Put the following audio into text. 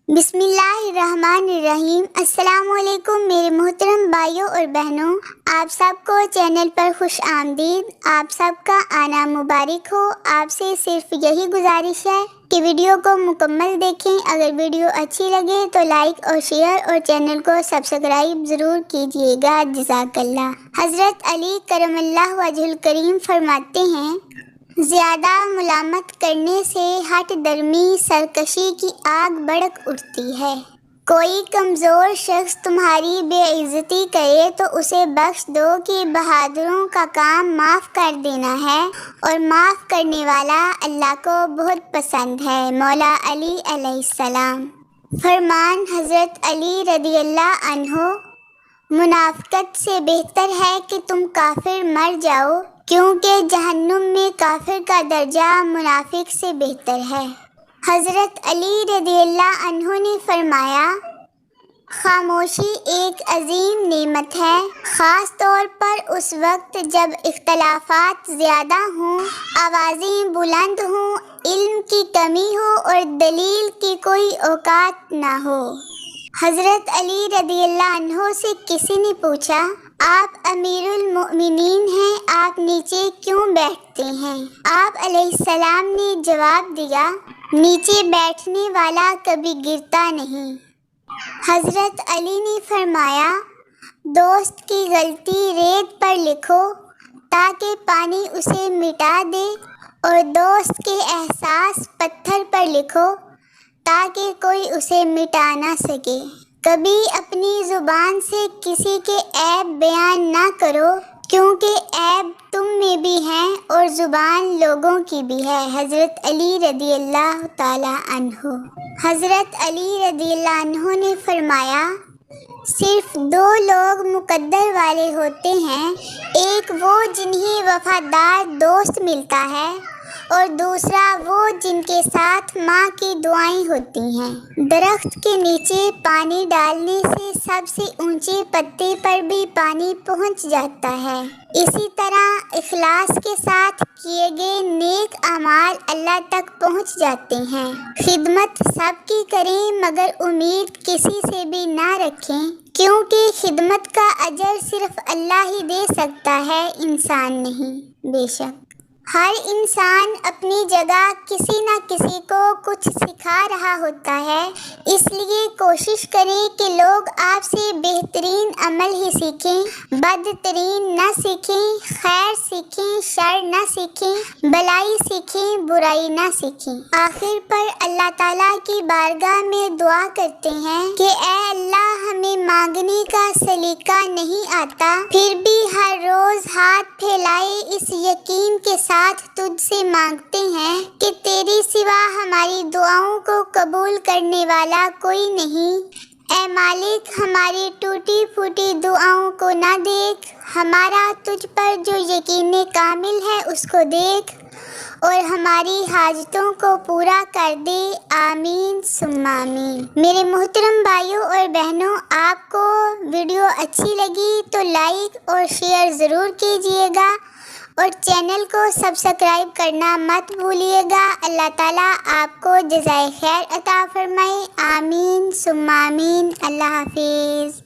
بسم اللہ الرحمن الرحیم۔ السلام علیکم میرے محترم بھائیوں اور بہنوں، آپ سب کو چینل پر خوش آمدید۔ آپ سب کا آنا مبارک ہو۔ آپ سے صرف یہی گزارش ہے کہ ویڈیو کو مکمل دیکھیں۔ اگر ویڈیو اچھی لگے تو لائک اور شیئر اور چینل کو سبسکرائب ضرور کیجیے گا۔ جزاک اللہ۔ حضرت علی کرم اللہ وجہ الکریم فرماتے ہیں، زیادہ ملامت کرنے سے ہٹ درمی سرکشی کی آگ بھڑک اٹھتی ہے۔ کوئی کمزور شخص تمہاری بے عزتی کرے تو اسے بخش دو کہ بہادروں کا کام معاف کر دینا ہے، اور معاف کرنے والا اللہ کو بہت پسند ہے۔ مولا علی علیہ السلام۔ فرمان حضرت علی رضی اللہ عنہ، منافقت سے بہتر ہے کہ تم کافر مر جاؤ، کیونکہ جہنم میں کافر کا درجہ منافق سے بہتر ہے۔ حضرت علی رضی اللہ عنہ نے فرمایا، خاموشی ایک عظیم نعمت ہے، خاص طور پر اس وقت جب اختلافات زیادہ ہوں، آوازیں بلند ہوں، علم کی کمی ہو اور دلیل کی کوئی اوقات نہ ہو۔ حضرت علی رضی اللہ عنہ سے کسی نے پوچھا، آپ امیر المؤمنین ہیں، آپ نیچے کیوں بیٹھتے ہیں؟ آپ علیہ السلام نے جواب دیا، نیچے بیٹھنے والا کبھی گرتا نہیں۔ حضرت علی نے فرمایا، دوست کی غلطی ریت پر لکھو تاکہ پانی اسے مٹا دے، اور دوست کے احساس پتھر پر لکھو تاکہ کوئی اسے مٹا نہ سکے۔ کبھی اپنی زبان سے کسی کے عیب بیان نہ کرو، کیونکہ عیب تم میں بھی ہیں اور زبان لوگوں کی بھی ہے۔ حضرت علی رضی اللہ تعالی عنہ۔ حضرت علی رضی اللہ عنہ نے فرمایا، صرف دو لوگ مقدر والے ہوتے ہیں، ایک وہ جنہیں وفادار دوست ملتا ہے، اور دوسرا وہ جن کے ساتھ ماں کی دعائیں ہوتی ہیں۔ درخت کے نیچے پانی ڈالنے سے سب سے اونچے پتے پر بھی پانی پہنچ جاتا ہے، اسی طرح اخلاص کے ساتھ کیے گئے نیک اعمال اللہ تک پہنچ جاتے ہیں۔ خدمت سب کی کریں مگر امید کسی سے بھی نہ رکھیں، کیونکہ خدمت کا اجر صرف اللہ ہی دے سکتا ہے، انسان نہیں۔ بے شک ہر انسان اپنی جگہ کسی نہ کسی کو کچھ سکھا رہا ہوتا ہے، اس لیے کوشش کریں کہ لوگ آپ سے بہترین عمل ہی سیکھیں، بدترین نہ سیکھیں، خیر سیکھیں، شر نہ سیکھیں، بھلائی سیکھیں، برائی نہ سیکھیں۔ آخر پر اللہ تعالیٰ کی بارگاہ میں دعا کرتے ہیں کہ اے اللہ، ہمیں مانگنے کا سلیقہ نہیں آتا، پھر بھی ہر روز ہاتھ پھیلائے اس یقین کے ساتھ تجھ سے مانگتے ہیں کہ تیرے سوا ہماری دعاؤں کو قبول کرنے والا کوئی نہیں۔ اے مالک، ہماری ٹوٹی پھوٹی دعاؤں کو نہ دیکھ، ہمارا تجھ پر جو یقین کامل ہے اس کو دیکھ، اور ہماری حاجتوں کو پورا کر دے۔ آمین ثم آمین۔ میرے محترم بھائیوں اور بہنوں، آپ کو ویڈیو اچھی لگی تو لائک اور شیئر ضرور کیجیے گا، اور چینل کو سبسکرائب کرنا مت بھولیے گا۔ اللہ تعالیٰ آپ کو جزائے خیر عطا فرمائے۔ آمین ثم آمین۔ اللہ حافظ۔